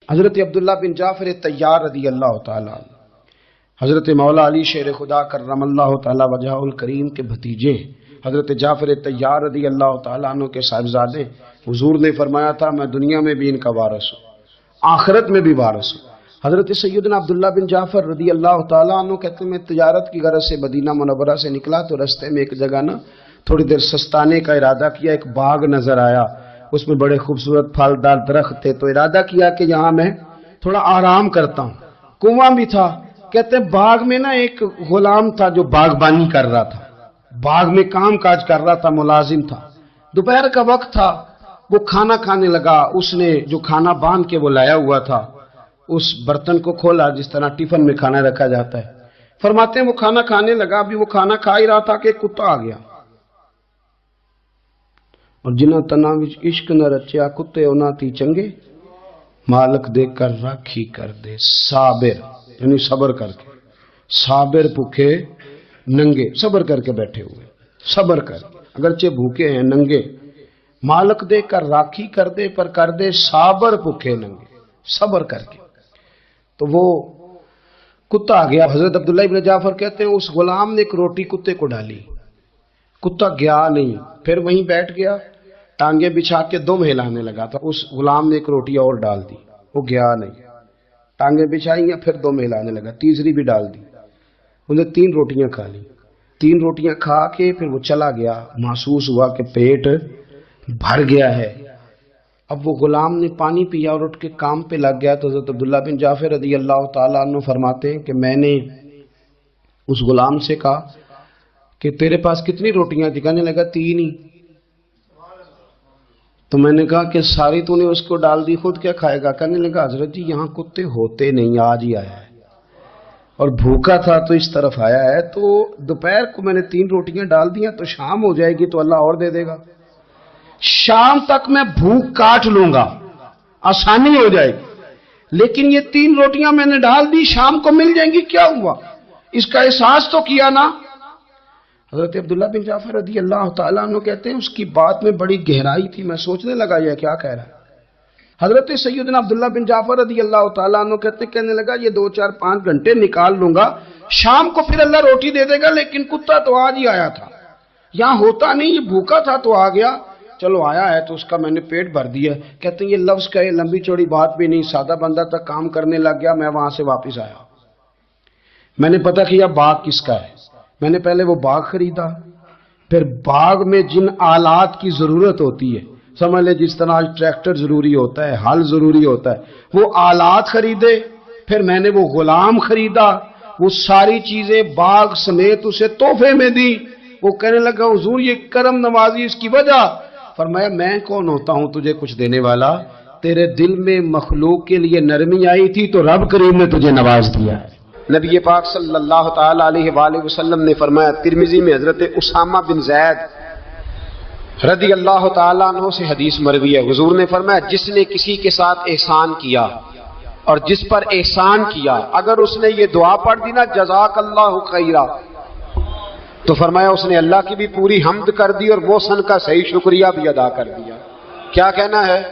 حضرت عبداللہ بن جعفر طیار رضی اللہ تعالیٰ عنہ حضرت مولا علی شیر خدا کرم اللہ تعالیٰ وجہ الکریم کے بھتیجے حضرت جعفر طیار رضی اللہ تعالیٰ عنہ کے صاحبزادے. حضور نے فرمایا تھا میں دنیا میں بھی ان کا وارث ہوں، آخرت میں بھی وارث ہوں. حضرت سیدنا عبداللہ بن جعفر رضی اللہ تعالیٰ عنہ کہتے ہیں میں تجارت کی غرض سے مدینہ منورہ سے نکلا تو رستے میں ایک جگہ نا تھوڑی دیر سستانے کا ارادہ کیا. ایک باغ نظر آیا، اس میں بڑے خوبصورت پھلدار درخت تھے، تو ارادہ کیا کہ یہاں میں تھوڑا آرام کرتا ہوں. کنواں بھی تھا. کہتے ہیں باغ میں نا ایک غلام تھا جو باغبانی کر رہا تھا، باغ میں کام کاج کر رہا تھا، ملازم تھا. دوپہر کا وقت تھا، وہ کھانا کھانے لگا. اس نے جو کھانا باندھ کے وہ لایا ہوا تھا اس برتن کو کھولا جس طرح ٹفن میں کھانا رکھا جاتا ہے. فرماتے ہیں وہ کھانا کھانے لگا، ابھی وہ کھانا کھا ہی رہا تھا کہ کتا آ گیا اور جنہ تنا وچ عشق نہ رچیا کتے انہاں تی چنگے مالک دے کر راکھی کر دے. صابر یعنی صبر کر کے، صابر بھوکے ننگے، صبر کر کے بیٹھے ہوئے، صبر کر کے اگرچہ بھوکے ہیں ننگے. مالک دے کر راکھی کر دے پر کر دے صابر بھوکے ننگے، صبر کر کے. تو وہ کتا آ گیا. حضرت عبداللہ ابن جعفر کہتے ہیں اس غلام نے ایک روٹی کتے کو ڈالی، کتا گیا نہیں، پھر وہیں بیٹھ گیا، ٹانگیں بچھا کے دم ہلانے لگا. تو اس غلام نے ایک روٹی اور ڈال دی، وہ گیا نہیں، ٹانگیں بچھائی ہیں پھر دم ہلانے لگا، تیسری بھی ڈال دی. انہیں 3 روٹیاں کھا لی. 3 روٹیاں کھا کے پھر وہ چلا گیا. محسوس ہوا کہ پیٹ بھر گیا ہے. اب وہ غلام نے پانی پیا اور اٹھ کے کام پہ لگ گیا. تو حضرت عبداللہ بن جعفر رضی اللہ تعالیٰ عنہ فرماتے ہیں کہ میں نے اس غلام سے کہا کہ تیرے پاس کتنی روٹیاں تھی؟ کہنے لگا 3 ہی. تو میں نے کہا کہ ساری تو نے اس کو ڈال دی، خود کیا کھائے گا؟ کہنے لگا حضرت جی یہاں کتے ہوتے نہیں، آج ہی آیا ہے اور بھوکا تھا تو اس طرف آیا ہے. تو دوپہر کو میں نے 3 روٹیاں ڈال دیا تو شام ہو جائے گی تو اللہ اور دے دے گا، شام تک میں بھوک کاٹ لوں گا، آسانی ہو جائے گی. لیکن یہ 3 روٹیاں میں نے ڈال دی، شام کو مل جائیں گی، کیا ہوا؟ اس کا احساس تو کیا نا. حضرت عبداللہ بن جعفر رضی اللہ تعالیٰ عنہ کہتے ہیں اس کی بات میں بڑی گہرائی تھی. میں سوچنے لگا یہ کیا کہہ رہا ہے. حضرت سیدنا عبداللہ بن جعفر رضی اللہ تعالیٰ عنہ کہنے لگا یہ 2 4 5 گھنٹے نکال لوں گا، شام کو پھر اللہ روٹی دے دے گا. لیکن کتا تو آج ہی آیا تھا، یہاں ہوتا نہیں، یہ بھوکا تھا تو آ گیا. چلو آیا ہے تو اس کا میں نے پیٹ بھر دیا. کہتے ہیں یہ لفظ کا یہ لمبی چوڑی بات بھی نہیں، سادہ بندہ تک کام کرنے لگ گیا. میں وہاں سے واپس آیا، میں نے پتہ کیا باغ کس کا ہے. میں نے پہلے وہ باغ خریدا، پھر باغ میں جن آلات کی ضرورت ہوتی ہے، سمجھ لے جس طرح آج ٹریکٹر ضروری ہوتا ہے، ہل ضروری ہوتا ہے، وہ آلات خریدے. پھر میں نے وہ غلام خریدا، وہ ساری چیزیں باغ سمیت اسے تحفے میں دی. وہ کہنے لگا حضور یہ کرم نوازی اس کی وجہ. فرمایا میں کون ہوتا ہوں تجھے کچھ دینے والا؟ تیرے دل میں مخلوق کے لیے نرمی آئی تھی تو رب کریم نے تجھے نواز دیا ہے. نبی پاک صلی اللہ تعالی علیہ وآلہ وسلم نے فرمایا، ترمذی میں حضرت اسامہ بن زید رضی اللہ تعالیٰ عنہ سے حدیث مروی ہے، حضور نے فرمایا جس نے کسی کے ساتھ احسان کیا اور جس پر احسان کیا اگر اس نے یہ دعا پڑھ دی نا جزاک اللہ خیرہ، تو فرمایا اس نے اللہ کی بھی پوری حمد کر دی اور محسن کا صحیح شکریہ بھی ادا کر دیا. کیا کہنا ہے؟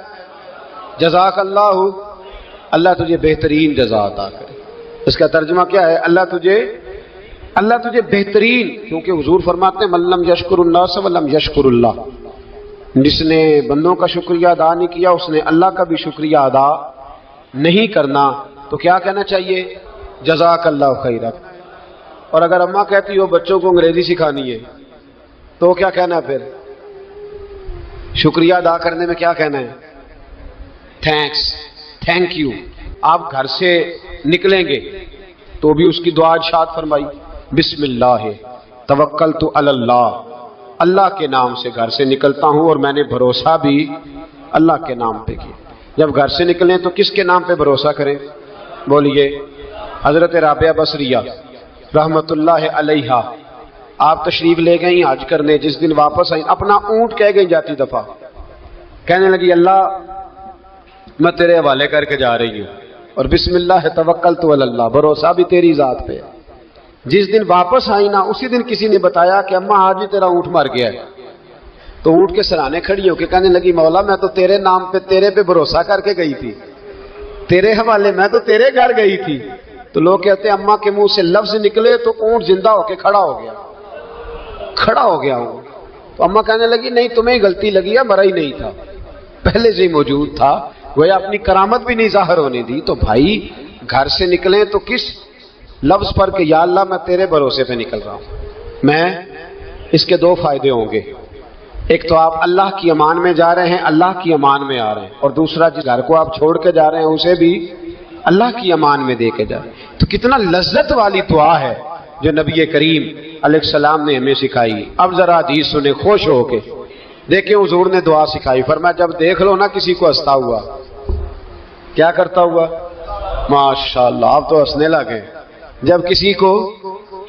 جزاک اللہ، اللہ تجھے بہترین جزا عطا کرے. اس کا ترجمہ کیا ہے؟ اللہ تجھے بہترین، کیونکہ حضور فرماتے ہیں من لم یشکر الناس ولم یشکر اللہ، جس نے بندوں کا شکریہ ادا نہیں کیا اس نے اللہ کا بھی شکریہ ادا نہیں کرنا. تو کیا کہنا چاہیے؟ جزاک اللہ خیرہ. اور اگر اماں کہتی ہو بچوں کو انگریزی سکھانی ہے تو کیا کہنا ہے؟ پھر شکریہ ادا کرنے میں کیا کہنا ہے؟ Thanks, thank you. آپ گھر سے نکلیں گے تو بھی اس کی دعا ارشاد فرمائی، بسم اللہ توکلت علی اللہ، اللہ کے نام سے گھر سے نکلتا ہوں اور میں نے بھروسہ بھی اللہ کے نام پہ کیا. جب گھر سے نکلیں تو کس کے نام پہ بھروسہ کریں؟ بولیے. حضرت رابعہ بصریہ رحمت اللہ علیہا آپ تشریف لے گئیں حج کرنے. جس دن واپس آئیں اپنا اونٹ کہہ گئی جاتی دفعہ، کہنے لگی اللہ میں تیرے حوالے کر کے جا رہی ہوں اور بسم اللہ توکلت علی اللہ، بھروسہ بھی تیری ذات پہ. جس دن واپس آئی نا اسی دن کسی نے بتایا کہ اماں آج ہی تیرا اونٹ مر گیا ہے. تو اونٹ کے سرانے کھڑی ہو کے کہنے لگی مولا میں تو تیرے نام پہ، تیرے پہ بھروسہ کر کے گئی تھی تیرے حوالے میں تو تیرے گھر گئی تھی. تو لوگ کہتے ہیں اماں کے منہ سے لفظ نکلے تو اونٹ زندہ ہو کے کھڑا ہو گیا ہوں. تو اماں کہنے لگی نہیں تمہیں غلطی لگی ہے, مرا ہی نہیں تھا, پہلے سے ہی موجود تھا, گویا اپنی کرامت بھی نہیں ظاہر ہونے دی. تو بھائی گھر سے نکلیں تو کس لفظ پر کہ یا اللہ میں تیرے بھروسے پہ نکل رہا ہوں. میں اس کے دو فائدے ہوں گے, ایک تو آپ اللہ کی امان میں جا رہے ہیں, اللہ کی امان میں آ رہے ہیں, اور دوسرا جس گھر کو آپ چھوڑ کے جا رہے ہیں اسے بھی اللہ کی امان میں دے کے جا رہے ہیں. تو کتنا لذت والی دعا ہے جو نبی کریم علیہ السلام نے ہمیں سکھائی. اب ذرا حدیث سنیں خوش ہو کے, دیکھیں حضور نے دعا سکھائی. فرمایا جب دیکھ لو نا کسی کو ہنستا ہوا, کیا کرتا ہوا, ماشاءاللہ آپ تو ہنسنے لگے. جب کسی کو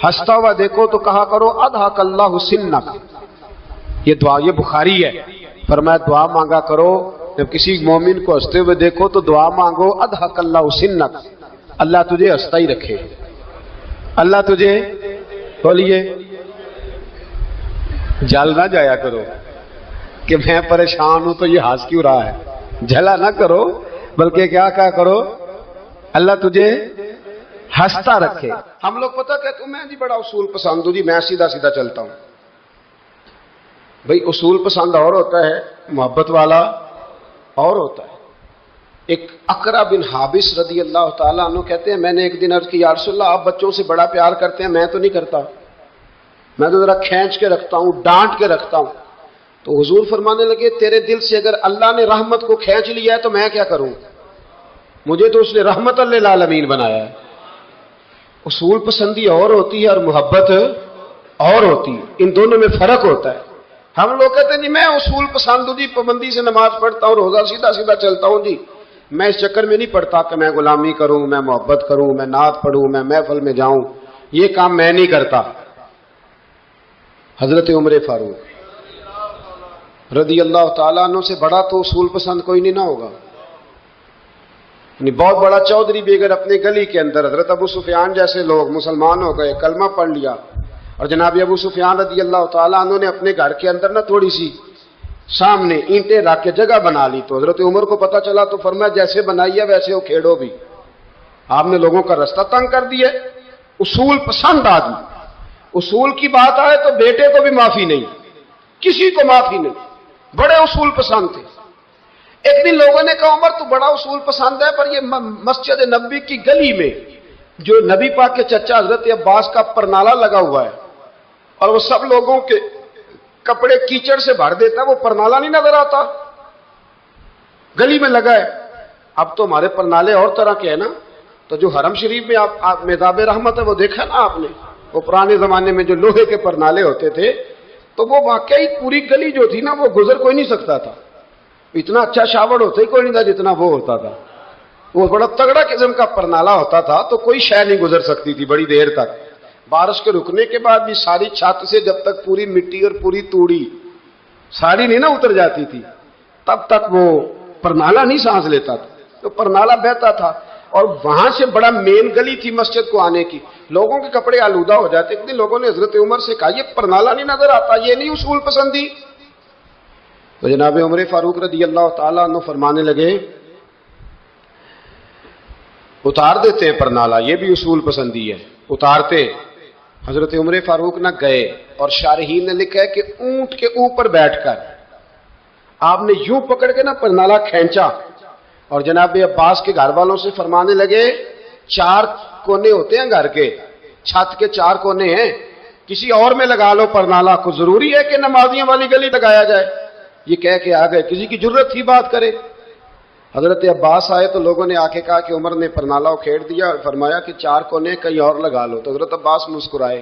ہنستا ہوا دیکھو تو کہا کرو اضحک اللہ سنک. یہ دعا, یہ بخاری ہے. فرمایا دعا مانگا کرو جب کسی مومن کو ہنستے ہوئے دیکھو تو دعا مانگو اضحک اللہ سنک, اللہ تجھے ہنستا ہی رکھے, اللہ تجھے. بولیے جل نہ جایا کرو کہ میں پریشان ہوں تو یہ ہنس کیوں رہا ہے, جھلا نہ کرو, بلکہ کیا کہا کرو اللہ تجھے ہنستا رکھے. ہم لوگ پتہ کہتے ہیں میں جی بڑا اصول پسند ہوں جی, میں سیدھا سیدھا چلتا ہوں. بھئی اصول پسند اور ہوتا ہے, محبت والا اور ہوتا ہے. ایک اقرا بن حابس رضی اللہ تعالیٰ عنہ کہتے ہیں میں نے ایک دن عرض کی یا رسول اللہ آپ بچوں سے بڑا پیار کرتے ہیں, میں تو نہیں کرتا, میں تو ذرا کھینچ کے رکھتا ہوں, ڈانٹ کے رکھتا ہوں. تو حضور فرمانے لگے تیرے دل سے اگر اللہ نے رحمت کو کھینچ لیا ہے تو میں کیا کروں, مجھے تو اس نے رحمت للعالمین بنایا ہے. اصول پسندی اور ہوتی ہے اور محبت اور ہوتی ہے, ان دونوں میں فرق ہوتا ہے. ہم لوگ کہتے ہیں جی میں اصول پسند ہوں جی, پابندی سے نماز پڑھتا ہوں, روزہ سیدھا سیدھا چلتا ہوں جی, میں اس چکر میں نہیں پڑھتا کہ میں غلامی کروں, میں محبت کروں, میں نعت پڑھوں, میں محفل میں جاؤں, یہ کام میں نہیں کرتا. حضرت عمر فاروق رضی اللہ تعالیٰ عنہ سے بڑا تو اصول پسند کوئی نہیں نہ ہوگا. یعنی بہت بڑا چودھری بھی اگر اپنے گلی کے اندر, حضرت ابو سفیان جیسے لوگ مسلمان ہو گئے, کلمہ پڑھ لیا, اور جناب ابو سفیان رضی اللہ تعالیٰ عنہ نے اپنے گھر کے اندر نہ تھوڑی سی سامنے اینٹیں رکھ کے جگہ بنا لی, تو حضرت عمر کو پتا چلا تو فرمایا جیسے بنائی ہے ویسے وہ کھیڑو بھی, آپ نے لوگوں کا رستہ تنگ کر دیا. اصول پسند آدمی, اصول کی بات آئے تو بیٹے کو بھی معافی نہیں, کسی کو معافی نہیں, بڑے اصول پسند تھے. ایک دن لوگوں نے کہا عمر تو بڑا اصول پسند ہے, پر یہ مسجد نبوی کی گلی میں جو نبی پاک کے چچا حضرت عباس کا پرنالہ لگا ہوا ہے اور وہ سب لوگوں کے کپڑے کیچڑ سے بھر دیتا ہے, وہ پرنالہ نہیں نظر آتا, گلی میں لگا ہے. اب تو ہمارے پرنالے اور طرح کے ہیں نا, تو جو حرم شریف میں آپ میداب رحمت ہے وہ دیکھا نا آپ نے, وہ پرانے زمانے میں جو لوہے کے پرنالے ہوتے تھے, تو وہ واقعی پوری گلی جو تھی نا وہ گزر کوئی نہیں سکتا تھا, اتنا اچھا شاور ہوتا ہی کوئی نہیں تھا جتنا وہ ہوتا تھا. وہ بڑا تگڑا قسم کا پرنالہ ہوتا تھا, تو کوئی شے نہیں گزر سکتی تھی بڑی دیر تک. بارش کے رکنے کے بعد بھی ساری چھت سے جب تک پوری مٹی اور پوری توڑی ساری نہیں نہ اتر جاتی تھی تب تک وہ پرنالہ نہیں سانس لیتا تھا, تو پرنالہ بہتا تھا. اور وہاں سے بڑا مین گلی تھی مسجد کو آنے کی, لوگوں کے کپڑے آلودہ ہو جاتے. ایک دن لوگوں نے حضرت عمر سے کہا یہ پرنالہ نہیں نظر آتا, یہ نہیں اصول پسندی. تو جناب عمر فاروق رضی اللہ تعالیٰ عنہ فرمانے لگے اتار دیتے ہیں پرنالہ, یہ بھی اصول پسندی ہے, اتارتے. حضرت عمر فاروق نہ گئے, اور شارحین نے لکھا ہے کہ اونٹ کے اوپر بیٹھ کر آپ نے یوں پکڑ کے نا پرنالہ کھینچا, اور جناب عباس کے گھر والوں سے فرمانے لگے 4 کونے ہوتے ہیں گھر کے, چھت کے 4 کونے ہیں, کسی اور میں لگا لو پرنالہ, کو ضروری ہے کہ نمازیوں والی گلی لگایا جائے. یہ کہہ کے آ گئے, کسی کی ضرورت تھی بات کرے. حضرت عباس آئے تو لوگوں نے آ کے کہا کہ عمر نے پرنالہ کھیڑ دیا, اور فرمایا کہ 4 کونے کہیں اور لگا لو. تو حضرت عباس مسکرائے.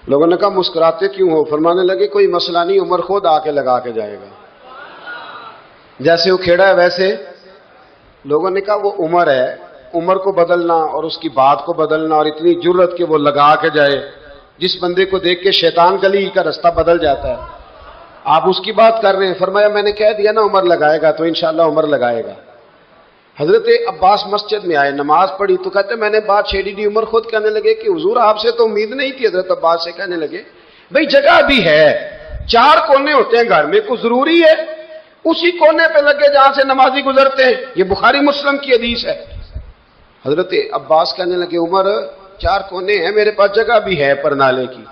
لوگوں نے کہا مسکراتے کیوں ہو؟ فرمانے لگے کوئی مسئلہ نہیں, عمر خود آ کے لگا کے جائے گا, جیسے وہ کھیڑا ہے ویسے. لوگوں نے کہا وہ عمر ہے, عمر کو بدلنا اور اس کی بات کو بدلنا, اور اتنی جرت کہ وہ لگا کے جائے, جس بندے کو دیکھ کے شیطان گلی کا رستہ بدل جاتا ہے, آپ اس کی بات کر رہے ہیں. فرمایا میں نے کہہ دیا نا عمر لگائے گا, تو انشاءاللہ عمر لگائے گا. حضرت عباس مسجد میں آئے, نماز پڑھی, تو کہتے میں نے بات چھیڑی دی. عمر خود کہنے لگے کہ حضور آپ سے تو امید نہیں تھی. حضرت عباس سے کہنے لگے بھئی جگہ بھی ہے, 4 کونے ہوتے ہیں گھر میں, کوئی ضروری ہے اسی کونے پہ لگے جہاں سے نمازی گزرتے ہیں. یہ بخاری مسلم کی حدیث ہے. حضرت عباس کہنے لگے عمر 4 کونے ہیں, میرے پاس جگہ بھی ہے پرنالے کی,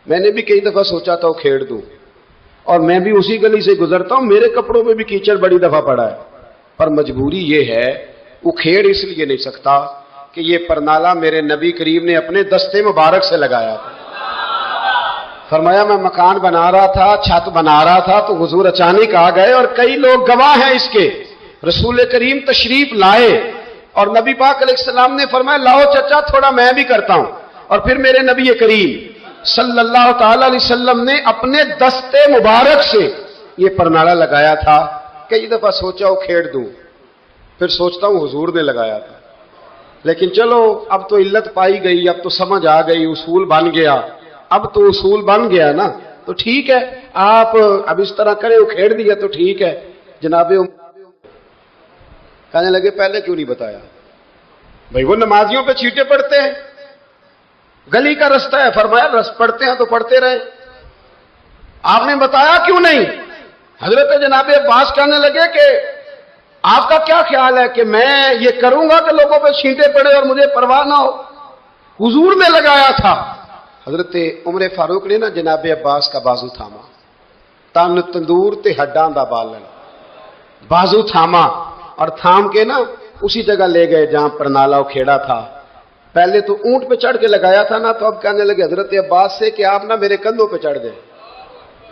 میں نے بھی کئی دفعہ سوچا تھا وہ کھیڑ دوں, اور میں بھی اسی گلی سے گزرتا ہوں, میرے کپڑوں میں بھی کیچڑ بڑی دفعہ پڑا ہے, پر مجبوری یہ ہے وہ کھیڑ اس لیے نہیں سکتا کہ یہ پرنالہ میرے نبی کریم نے اپنے دستے مبارک سے لگایا تھا. فرمایا میں مکان بنا رہا تھا, چھت بنا رہا تھا, تو حضور اچانک آ گئے, اور کئی لوگ گواہ ہیں اس کے. رسول کریم تشریف لائے اور نبی پاک علیہ السلام نے فرمایا لاؤ چچا تھوڑا میں بھی کرتا ہوں, اور پھر میرے نبی کریم صلی اللہ تعالی علیہ وسلم نے اپنے دستے مبارک سے یہ پرنالہ لگایا تھا. کئی دفعہ سوچا وہ کھیڑ دوں, پھر سوچتا ہوں حضور نے لگایا تھا. لیکن چلو اب تو علت پائی گئی, اب تو سمجھ آ گئی, اصول بن گیا, اب تو اصول بن گیا نا, تو ٹھیک ہے آپ اب اس طرح کریں, وہ کھیڑ دیا تو ٹھیک ہے. جناب کہنے لگے پہلے کیوں نہیں بتایا؟ بھائی وہ نمازیوں پہ چیٹے پڑتے ہیں, گلی کا رستہ ہے, فرمایا رس پڑتے ہیں تو پڑھتے رہے, آپ نے بتایا کیوں نہیں؟ حضرت جناب عباس کہنے لگے کہ آپ کا کیا خیال ہے کہ میں یہ کروں گا کہ لوگوں پہ چھینٹے پڑے اور مجھے پرواہ نہ ہو؟ حضور نے لگایا تھا. حضرت عمر فاروق نے نا جناب عباس کا بازو تھاما, تن تندور تے ہڈاں دا بالن, بازو تھاما اور تھام کے نا اسی جگہ لے گئے جہاں پرنالہ کھیڑا تھا. پہلے تو اونٹ پہ چڑھ کے لگایا تھا نا, تو اب کہنے لگے حضرت عباس سے کہ آپ نا میرے کندھوں پہ چڑھ گئے,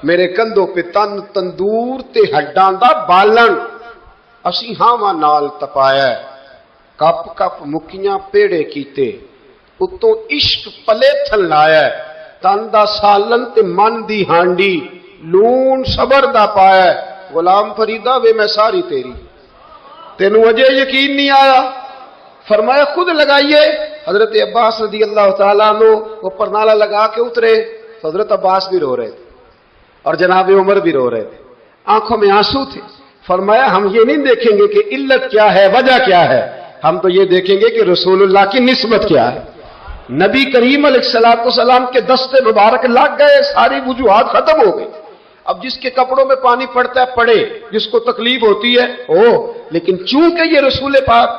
میرے کندھوں پہ تن تندور تے ہڈاں دا بالن, اسی ہاواں نال تپایا, کپ کپ مکیاں پیڑے کیتے, اتوں عشق پلے تھل لایا, تن دا سالن تے من دی ہانڈی, لون صبر دا پایا, غلام فریدا وے میں ساری تیری, تینوں اجے یقین نہیں آیا؟ فرمایا خود لگائیے. حضرت عباس رضی اللہ تعالیٰ عنہ وہ پرنالہ لگا کے اترے, تو حضرت عباس بھی رو رہے تھے اور جناب عمر بھی رو رہے تھے, آنکھوں میں آنسو تھے. فرمایا ہم یہ نہیں دیکھیں گے کہ علت کیا ہے, وجہ کیا ہے, ہم تو یہ دیکھیں گے کہ رسول اللہ کی نسبت کیا ہے. نبی کریم علیہ السلام کے دستے مبارک لگ گئے, ساری وجوہات ختم ہو گئی. اب جس کے کپڑوں میں پانی پڑتا ہے پڑے, جس کو تکلیف ہوتی ہے ہو, لیکن چونکہ یہ رسول پاک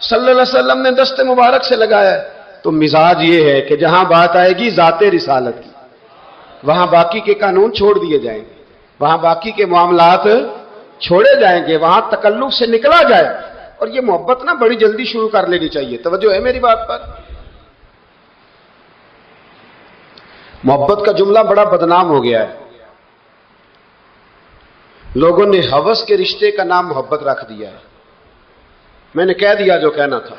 صلی اللہ علیہ وسلم نے دستے مبارک سے لگایا ہے, تو مزاج یہ ہے کہ جہاں بات آئے گی ذات رسالت کی, وہاں باقی کے قانون چھوڑ دیے جائیں گے, وہاں باقی کے معاملات چھوڑے جائیں گے, وہاں تکلف سے نکلا جائے. اور یہ محبت نا بڑی جلدی شروع کر لینی چاہیے. توجہ ہے میری بات پر؟ محبت کا جملہ بڑا بدنام ہو گیا ہے. لوگوں نے ہوس کے رشتے کا نام محبت رکھ دیا ہے. میں نے کہہ دیا جو کہنا تھا.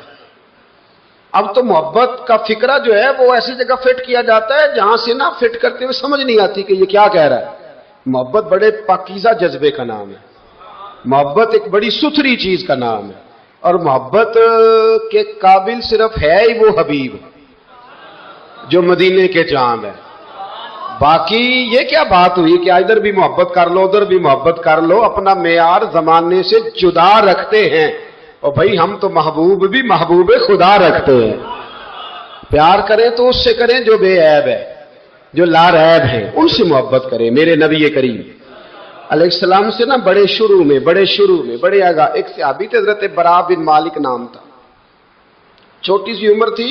اب تو محبت کا فکرہ جو ہے وہ ایسی جگہ فٹ کیا جاتا ہے جہاں سے نا فٹ کرتے ہوئے سمجھ نہیں آتی کہ یہ کیا کہہ رہا ہے. محبت بڑے پاکیزہ جذبے کا نام ہے, محبت ایک بڑی ستھری چیز کا نام ہے, اور محبت کے قابل صرف ہے ہی وہ حبیب جو مدینے کے جام ہے. باقی یہ کیا بات ہوئی کہ ادھر بھی محبت کر لو ادھر بھی محبت کر لو, اپنا معیار زمانے سے جدا رکھتے ہیں. اور بھائی ہم تو محبوب بھی محبوب خدا رکھتے ہیں. پیار کریں تو اس سے کریں جو بے عیب ہے, جو لا ریب ہے, ان سے محبت کریں. میرے نبی کریم علیہ السلام سے نا بڑے شروع میں بڑے آگاہ ایک صحابی تھے, حضرت برا بن مالک نام تھا. چھوٹی سی عمر تھی,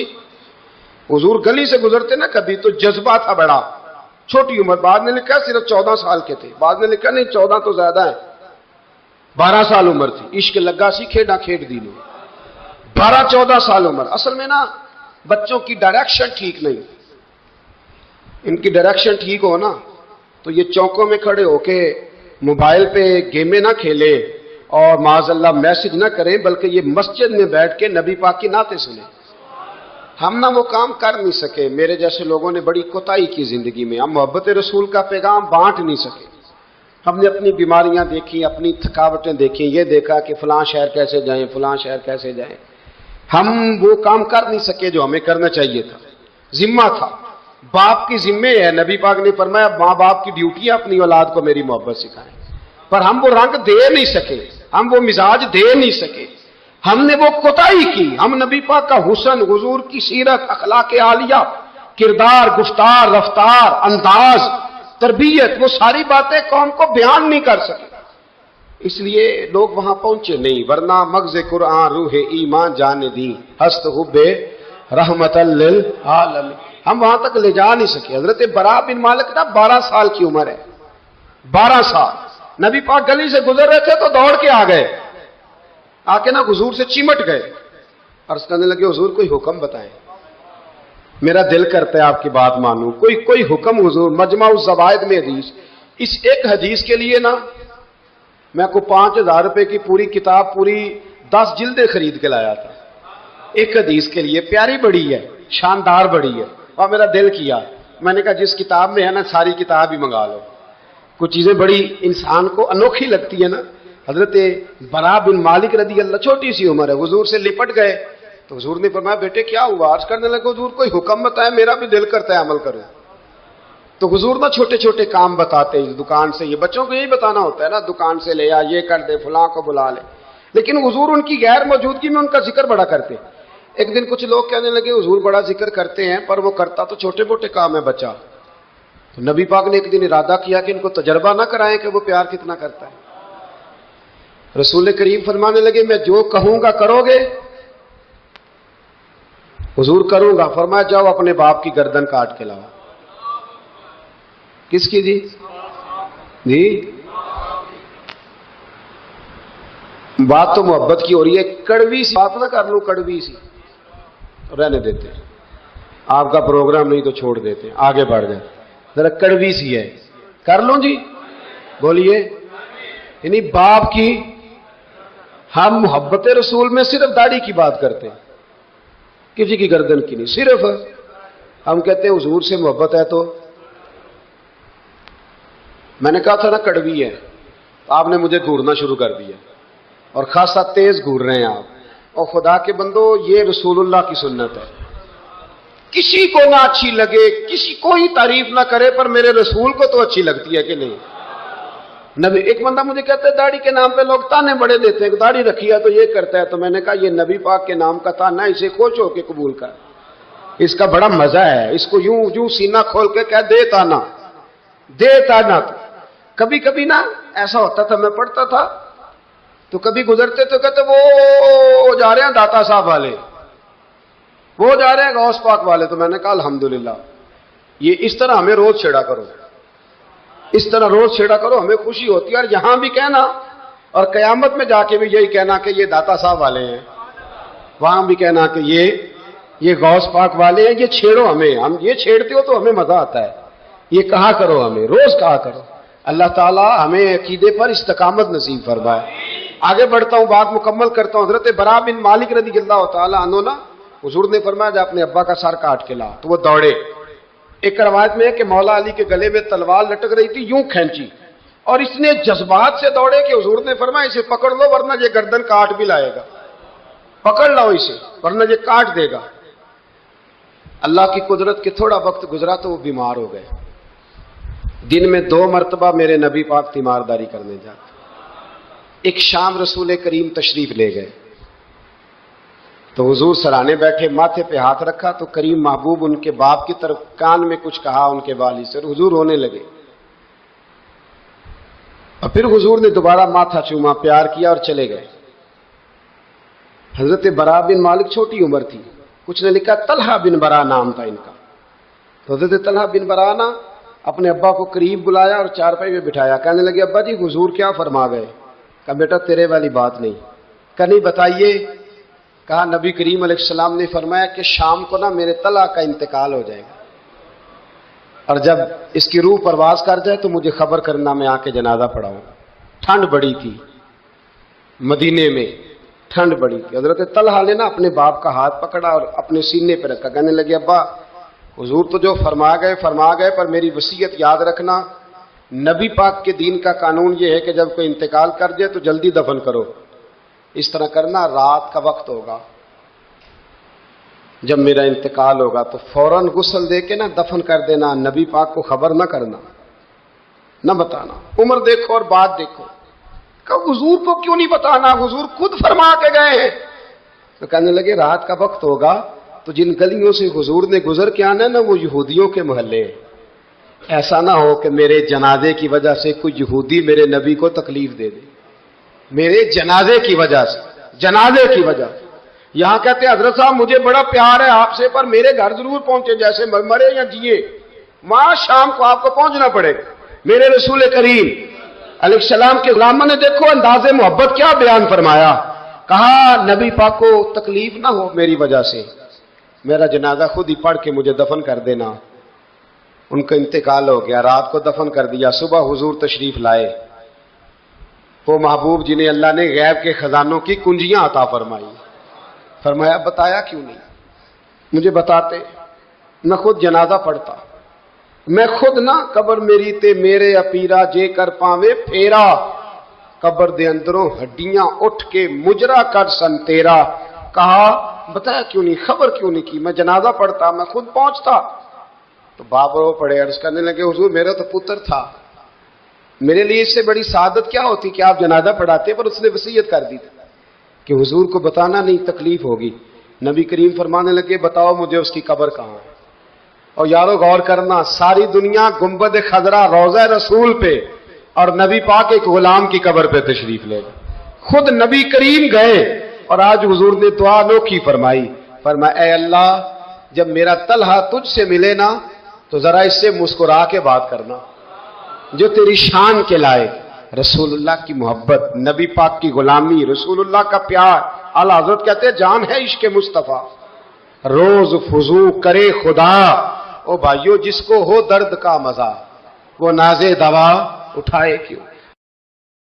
حضور گلی سے گزرتے نا کبھی تو جذبہ تھا بڑا. چھوٹی عمر, بعد میں لکھا صرف 14 سال کے تھے, بعد میں لکھا نہیں 14 تو زیادہ ہے, 12 سال عمر تھی. عشق لگا سی کھیڈا کھیڈ دی لو, 12-14 سال عمر. اصل میں نا بچوں کی ڈائریکشن ٹھیک نہیں, ان کی ڈائریکشن ٹھیک ہو نا تو یہ چوکوں میں کھڑے ہو کے موبائل پہ گیمیں نہ کھیلے اور معاذ اللہ میسج نہ کریں, بلکہ یہ مسجد میں بیٹھ کے نبی پاک کی نعتیں سنیں. ہم نہ وہ کام کر نہیں سکے. میرے جیسے لوگوں نے بڑی کوتاہی کی زندگی میں, ہم محبت رسول کا پیغام بانٹ نہیں سکے. ہم نے اپنی بیماریاں دیکھی, اپنی تھکاوٹیں دیکھی, یہ دیکھا کہ فلاں شہر کیسے جائیں, فلاں شہر کیسے جائیں. ہم وہ کام کر نہیں سکے جو ہمیں کرنا چاہیے تھا. ذمہ تھا, باپ کی ذمہ ہے. نبی پاک نے فرمایا ماں باپ کی ڈیوٹی ہے اپنی اولاد کو میری محبت سکھائیں. پر ہم وہ رنگ دے نہیں سکے, ہم وہ مزاج دے نہیں سکے, ہم نے وہ کوتاہی کی. ہم نبی پاک کا حسن, حضور کی سیرت, اخلاق عالیہ, کردار, گفتار, رفتار, انداز, تربیت, وہ ساری باتیں قوم کو بیان نہیں کر سکے. اس لیے لوگ وہاں پہنچے نہیں، ورنہ مغز قرآن روح ایمان جان دی ہست حب رحمت للعالمین، ہم وہاں تک لے جا نہیں سکے۔ حضرت براء بن مالک نا 12 سال کی عمر ہے، 12 سال، نبی پاک گلی سے گزر رہے تھے تو دوڑ کے آ گئے، آ کے نا حضور سے چمٹ گئے، عرض کرنے لگے حضور کوئی حکم بتائیں، میرا دل کرتا ہے آپ کی بات مانوں، کوئی حکم حضور۔ مجمع الزوائد میں حدیث، اس ایک حدیث کے لیے نا میں کو 5000 روپے کی پوری کتاب، پوری 10 جلدیں خرید کے لایا تھا، ایک حدیث کے لیے۔ پیاری بڑی ہے، شاندار بڑی ہے، اور میرا دل کیا، میں نے کہا جس کتاب میں ہے نا ساری کتاب ہی منگا لو۔ کچھ چیزیں بڑی انسان کو انوکھی لگتی ہے نا۔ حضرت براء بن مالک رضی اللہ، چھوٹی سی عمر ہے، حضور سے لپٹ گئے تو حضور نے فرمایا بیٹے کیا ہوا؟ عرض کرنے لگے حضور کوئی حکم بتائے، میرا بھی دل کرتا ہے عمل کروں۔ تو حضور نا چھوٹے چھوٹے کام بتاتے ہیں، دکان سے، یہ بچوں کو یہی بتانا ہوتا ہے نا، دکان سے لے آ، یہ کر دے، فلاں کو بلا لے، لیکن حضور ان کی غیر موجودگی میں ان کا ذکر بڑا کرتے۔ ایک دن کچھ لوگ کہنے لگے حضور بڑا ذکر کرتے ہیں پر وہ کرتا تو چھوٹے موٹے کام ہے بچہ۔ تو نبی پاک نے ایک دن ارادہ کیا کہ ان کو تجربہ نہ کرائیں کہ وہ پیار کتنا کرتا ہے۔ رسول کریم فرمانے لگے میں جو کہوں گا کرو گے؟ حضور کروں گا۔ فرمایا جاؤ اپنے باپ کی گردن کاٹ کے لاؤ۔ کس کی جی بات تو محبت کی ہو رہی ہے، کڑوی سی بات نہ کر لوں، کڑوی سی رہنے دیتے، آپ کا پروگرام نہیں تو چھوڑ دیتے، آگے بڑھ جائے، ذرا کڑوی سی ہے، کر لوں جی، بولیے۔ یعنی باپ کی، ہم محبت رسول میں صرف داڑھی کی بات کرتے ہیں، کسی کی گردن کی نہیں، صرف ہم کہتے ہیں حضور سے محبت ہے تو میں نے کہا تھا نا کڑوی ہے، آپ نے مجھے گھورنا شروع کر دیا اور خاصا تیز گھور رہے ہیں آپ۔ اور خدا کے بندو یہ رسول اللہ کی سنت ہے، کسی کو نہ اچھی لگے، کسی کوئی تعریف نہ کرے، پر میرے رسول کو تو اچھی لگتی ہے کہ نہیں؟ نبی، ایک بندہ مجھے کہتا ہے داڑھی کے نام پہ لوگ تانے بڑے دیتے ہیں، داڑھی رکھی ہے تو یہ کرتا ہے، تو میں نے کہا یہ نبی پاک کے نام کا تانا، اسے خوش ہو کے قبول کر، اس کا بڑا مزہ ہے، اس کو یوں سینہ کھول کے کہہ دے تانا، دے تانا۔ کبھی کبھی نا ایسا ہوتا تھا، میں پڑھتا تھا تو کبھی گزرتے تو کہتے وہ جا رہے ہیں داتا صاحب والے، وہ جا رہے ہیں غوث پاک والے، تو میں نے کہا الحمدللہ، یہ اس طرح ہمیں روز چھیڑا کرو، اس طرح روز چھیڑا کرو، ہمیں خوشی ہوتی ہے۔ اور یہاں بھی کہنا اور قیامت میں جا کے بھی یہی کہنا کہ یہ داتا صاحب والے ہیں، وہاں بھی کہنا کہ یہ غوث پاک والے ہیں، یہ چھیڑو ہمیں، ہم یہ چھیڑتے ہو تو ہمیں مزہ آتا ہے، یہ کہا کرو، ہمیں روز کہا کرو۔ اللہ تعالی ہمیں عقیدے پر استقامت نصیب فرمائے۔ آگے بڑھتا ہوں، بات مکمل کرتا ہوں۔ حضرت براء بن مالک رضی اللہ تعالی عنہ نا، حضور نے فرمایا جا اپنے ابا کا سر کاٹ کے لا، تو وہ دوڑے۔ ایک روایت میں ہے کہ مولا علی کے گلے میں تلوار لٹک رہی تھی، یوں کھینچی، اور اس نے جذبات سے دوڑے کہ حضور نے فرمایا اسے پکڑ لو ورنہ یہ گردن کاٹ بھی لائے گا، پکڑ لو اسے ورنہ یہ کاٹ دے گا۔ اللہ کی قدرت کہ تھوڑا وقت گزرا تو وہ بیمار ہو گئے۔ دن میں 2 مرتبہ میرے نبی پاک تیمارداری کرنے جاتے۔ ایک شام رسول کریم تشریف لے گئے تو حضور سرانے بیٹھے، ماتھے پہ ہاتھ رکھا تو کریم محبوب ان کے باپ کی طرف کان میں کچھ کہا ان کے والد سے، حضور رونے لگے، اور پھر حضور نے دوبارہ ماتھا چوما، پیار کیا اور چلے گئے۔ حضرت براء بن مالک چھوٹی عمر تھی، کچھ نے لکھا طلحہ بن براء نام تھا ان کا۔ تو حضرت طلحہ بن براء نے اپنے ابا کو قریب بلایا اور چارپائی میں بٹھایا، کہنے لگے ابا جی حضور کیا فرما گئے؟ کہا بیٹا تیرے والی بات نہیں۔ کہا نہیں بتائیے۔ کہا نبی کریم علیہ السلام نے فرمایا کہ شام کو نا میرے طلحہ کا انتقال ہو جائے گا، اور جب اس کی روح پرواز کر جائے تو مجھے خبر کرنا، میں آ کے جنازہ پڑھاؤں۔ ٹھنڈ بڑی تھی، مدینے میں ٹھنڈ بڑی تھی۔ حضرت طلحہ نے نا اپنے باپ کا ہاتھ پکڑا اور اپنے سینے پہ رکھا، کہنے لگے ابا حضور تو جو فرما گئے، پر میری وصیت یاد رکھنا، نبی پاک کے دین کا قانون یہ ہے کہ جب کوئی انتقال کر جائے تو جلدی دفن کرو، اس طرح کرنا رات کا وقت ہوگا، جب میرا انتقال ہوگا تو فوراً غسل دے کے نا دفن کر دینا، نبی پاک کو خبر نہ کرنا، نہ بتانا، عمر دیکھو اور بات دیکھو۔ کہ حضور کو کیوں نہیں بتانا، حضور خود فرما کے گئے ہیں۔ تو کہنے لگے رات کا وقت ہوگا تو جن گلیوں سے حضور نے گزر کے آنا ہے نا وہ یہودیوں کے محلے ہیں، ایسا نہ ہو کہ میرے جنازے کی وجہ سے کوئی یہودی میرے نبی کو تکلیف دے دے۔ میرے جنازے کی وجہ سے، جنازے کی وجہ سے۔ یہاں کہتے ہیں حضرت صاحب مجھے بڑا پیار ہے آپ سے، پر میرے گھر ضرور پہنچے، جیسے مرے یا جیے، وہاں شام کو آپ کو پہنچنا پڑے گا۔ میرے رسول کریم علیہ السلام کے غلاموں نے دیکھو انداز محبت کیا بیان فرمایا، کہا نبی پاک کو تکلیف نہ ہو میری وجہ سے، میرا جنازہ خود ہی پڑھ کے مجھے دفن کر دینا۔ ان کا انتقال ہو گیا، رات کو دفن کر دیا، صبح حضور تشریف لائے، وہ محبوب جنہیں اللہ نے غیب کے خزانوں کی کنجیاں عطا فرمائی، فرمایا بتایا کیوں نہیں، مجھے بتاتے، میں خود جنازہ پڑھتا، میں خود نہ قبر میری تے میرے اپیرا جے کر پاوے پھیرا، قبر دے اندروں ہڈیاں اٹھ کے مجرا کر سن تیرا۔ کہا بتایا کیوں نہیں، خبر کیوں نہیں کی، میں جنازہ پڑھتا، میں خود پہنچتا۔ تو باپ رو پڑے، عرض کرنے لگے حضور میرا تو پتر تھا، میرے لیے اس سے بڑی سعادت کیا ہوتی کہ آپ جنازہ پڑھاتے، پر اس نے وصیت کر دی تھی کہ حضور کو بتانا نہیں، تکلیف ہوگی۔ نبی کریم فرمانے لگے بتاؤ مجھے اس کی قبر کہاں ہے۔ اور یارو غور کرنا، ساری دنیا گنبد خضرا روضہ رسول پہ، اور نبی پاک ایک غلام کی قبر پہ تشریف لے گئے، خود نبی کریم گئے، اور آج حضور نے دعا انوکھی فرمائی، فرمایا اے اللہ جب میرا طلحہ تجھ سے ملے نا تو ذرا اس سے مسکرا کے بات کرنا جو تیری شان کے لائق۔ رسول اللہ کی محبت، نبی پاک کی غلامی، رسول اللہ کا پیار، اعلیٰ حضرت کہتے ہیں جان ہے عشق مصطفیٰ، روز فضو کرے خدا، او بھائیو جس کو ہو درد کا مزہ وہ نازے دوا اٹھائے کیوں۔